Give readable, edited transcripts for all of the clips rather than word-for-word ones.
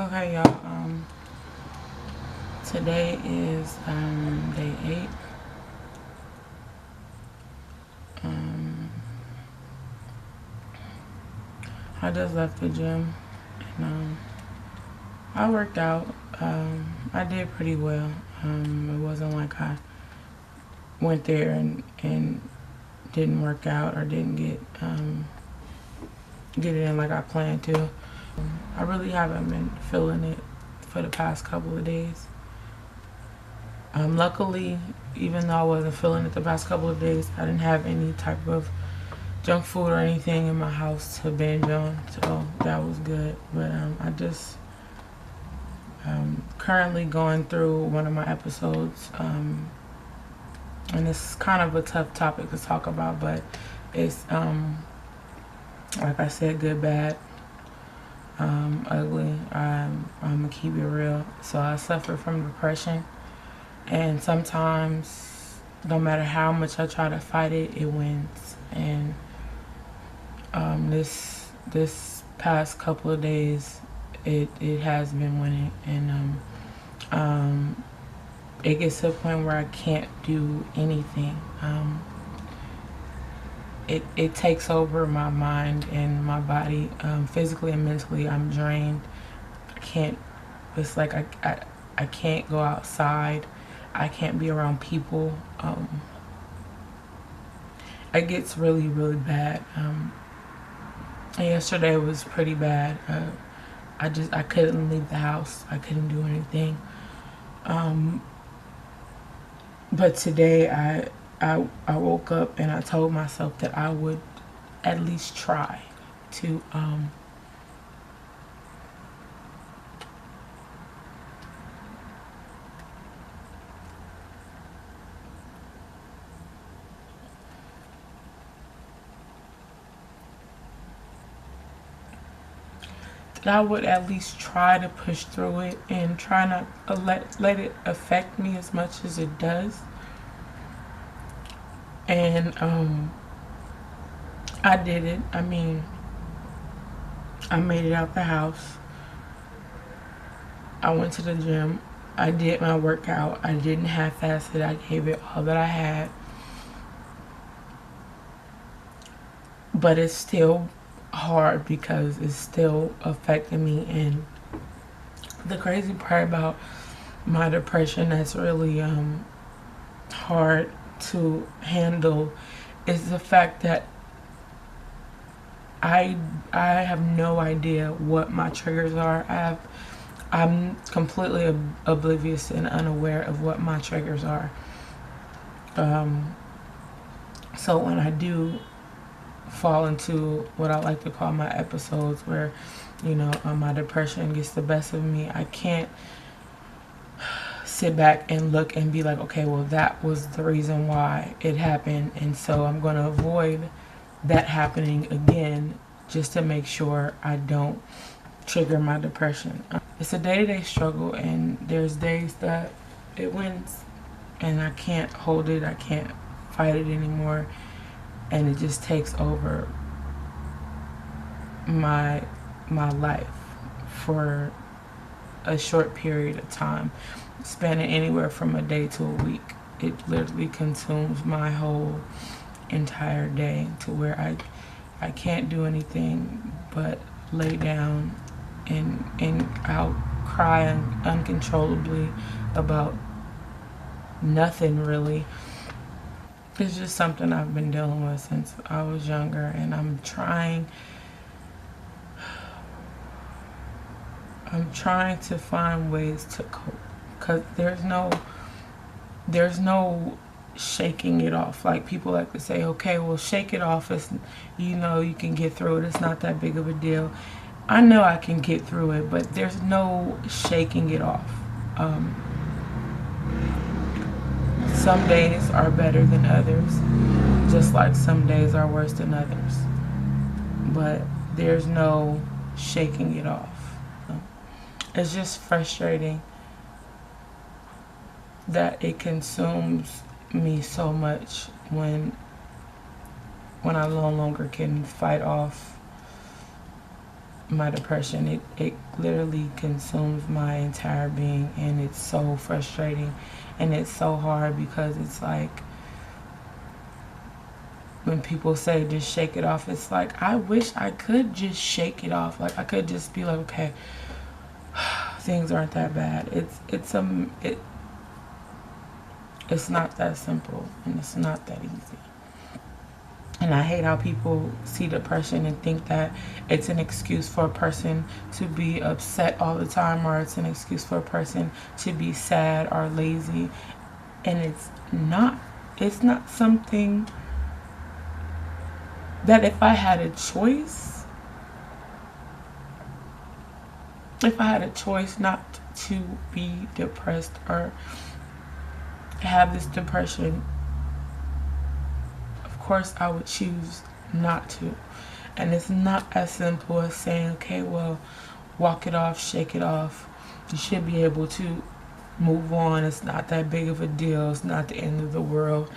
Okay, y'all. Today is day 8. Um, I just left the gym and I worked out. I did pretty well. It wasn't like I went there and didn't work out or didn't get it in like I planned to. I really haven't been feeling it for the past couple of days. Luckily, even though I wasn't feeling it the past couple of days, I didn't have any type of junk food or anything in my house to binge on, so that was good. But I just currently going through one of my episodes, and it's kind of a tough topic to talk about, but it's like I said, good, bad, ugly. I'm gonna keep it real. So I suffer from depression, and sometimes, no matter how much I try to fight it, it wins. And this past couple of days, it has been winning, and it gets to a point where I can't do anything. It takes over my mind and my body, physically and mentally. I'm drained. I can't. It's like I can't go outside. I can't be around people. It gets really, really bad. And yesterday was pretty bad. I couldn't leave the house. I couldn't do anything. But today I woke up and I told myself that I would at least try to that I would at least try to push through it and try not to let it affect me as much as it does. And I did it. I mean, I made it out the house. I went to the gym. I did my workout. I didn't half-ass it. I gave it all that I had. But it's still hard because it's still affecting me. And the crazy part about my depression that's really hard to handle is the fact that I have no idea what my triggers are. I'm completely oblivious and unaware of what my triggers are. So when I do fall into what I like to call my episodes where, my depression gets the best of me, I can't sit back and look and be like, okay, well, that was the reason why it happened, and so I'm going to avoid that happening again just to make sure I don't trigger my depression. It's a day-to-day struggle, and there's days that it wins and I can't hold it, I can't fight it anymore, and it just takes over my life for a short period of time, spanning anywhere from a day to a week. It literally consumes my whole entire day to where I can't do anything but lay down and I'll cry uncontrollably about nothing really. It's just something I've been dealing with since I was younger, and I'm trying to find ways to cope, because there's no shaking it off. Like, people like to say, okay, well, shake it off. It's, you can get through it. It's not that big of a deal. I know I can get through it, but there's no shaking it off. Some days are better than others, just like some days are worse than others. But there's no shaking it off. It's just frustrating that it consumes me so much when I no longer can fight off my depression. It literally consumes my entire being, and it's so frustrating, and it's so hard because it's like when people say just shake it off, it's like I wish I could just shake it off. Like I could just be like, okay, things aren't that bad. It's not that simple, and it's not that easy. And I hate how people see depression and think that it's an excuse for a person to be upset all the time, or it's an excuse for a person to be sad or lazy. And it's not. It's not something that if I had a choice not to be depressed or have this depression, of course I would choose not to. And it's not as simple as saying, okay, well, walk it off, shake it off. You should be able to move on. It's not that big of a deal. It's not the end of the world.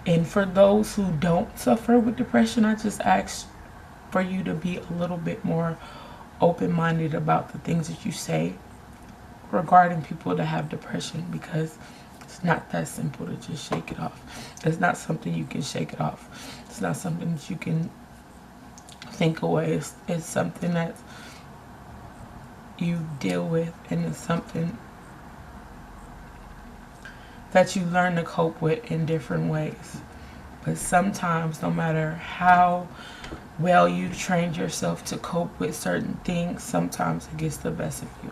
And for those who don't suffer with depression, I just ask for you to be a little bit more open-minded about the things that you say regarding people that have depression, because it's not that simple to just shake it off. It's not something you can shake it off. It's not something that you can think away. It's something that you deal with, and it's something that you learn to cope with in different ways. But sometimes, no matter how well you've trained yourself to cope with certain things, sometimes it gets the best of you.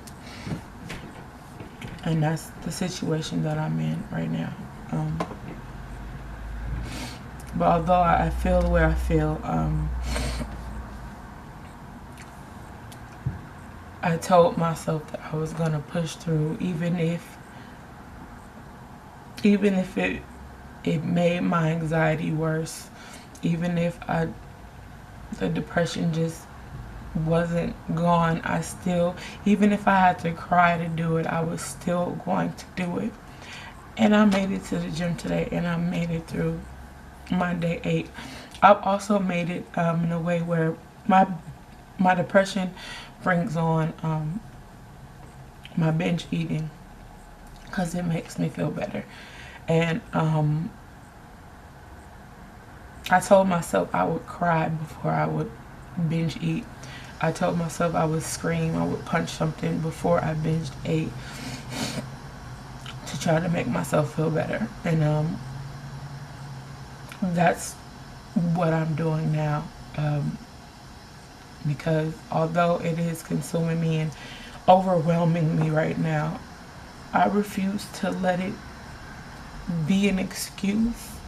And that's the situation that I'm in right now. But although I feel the way I feel, I told myself that I was going to push through, even if it made my anxiety worse, even if the depression just wasn't gone. Even if I had to cry to do it, I was still going to do it. And I made it to the gym today, and I made it through my day 8. I've also made it in a way where my depression brings on my binge eating, because it makes me feel better. And I told myself I would cry before I would binge eat. I told myself I would scream, I would punch something before I binged ate, to try to make myself feel better. And that's what I'm doing now, because although it is consuming me and overwhelming me right now, I refuse to let it be an excuse.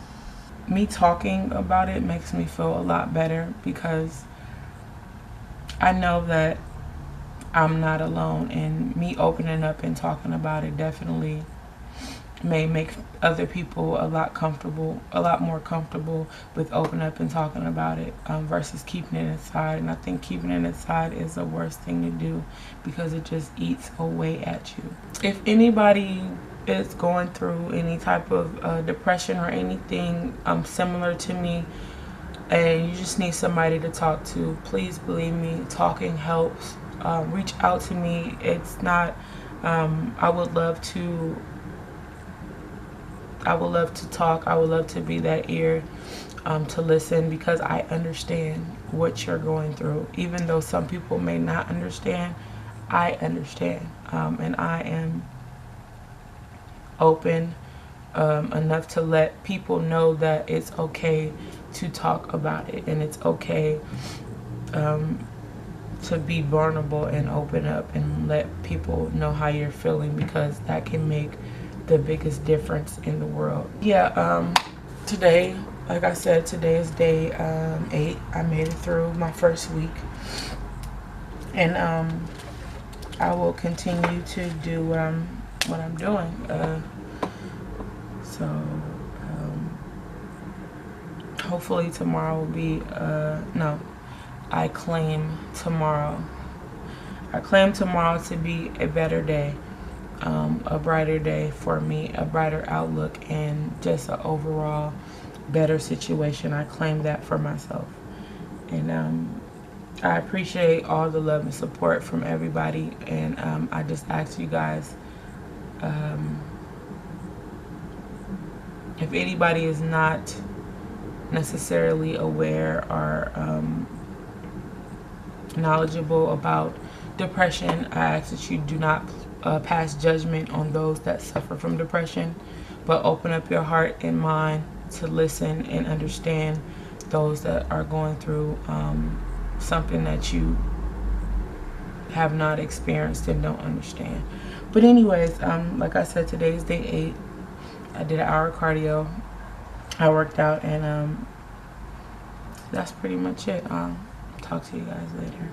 Me talking about it makes me feel a lot better, because I know that I'm not alone, and me opening up and talking about it definitely may make other people a lot more comfortable with opening up and talking about it, versus keeping it inside. And I think keeping it inside is the worst thing to do, because it just eats away at you. If anybody is going through any type of depression or anything similar to me, and you just need somebody to talk to, please believe me, talking helps. Reach out to me. It's not, I would love to talk. I would love to be that ear to listen, because I understand what you're going through. Even though some people may not understand, I understand. And I am open enough to let people know that it's okay to talk about it, and it's okay to be vulnerable and open up and let people know how you're feeling, because that can make the biggest difference in the world. Yeah, today, like I said, today is day 8. I made it through my first week, and I will continue to do what I'm doing. So hopefully tomorrow will be no, I claim tomorrow to be a better day, a brighter day for me, a brighter outlook, and just an overall better situation. I claim that for myself. And I appreciate all the love and support from everybody. And I just ask you guys, if anybody is not necessarily aware or knowledgeable about depression, I ask that you do not pass judgment on those that suffer from depression, but open up your heart and mind to listen and understand those that are going through something that you have not experienced and don't understand. But anyways, like I said, today is day 8. I did an hour of cardio. I worked out, and that's pretty much it. I'll talk to you guys later.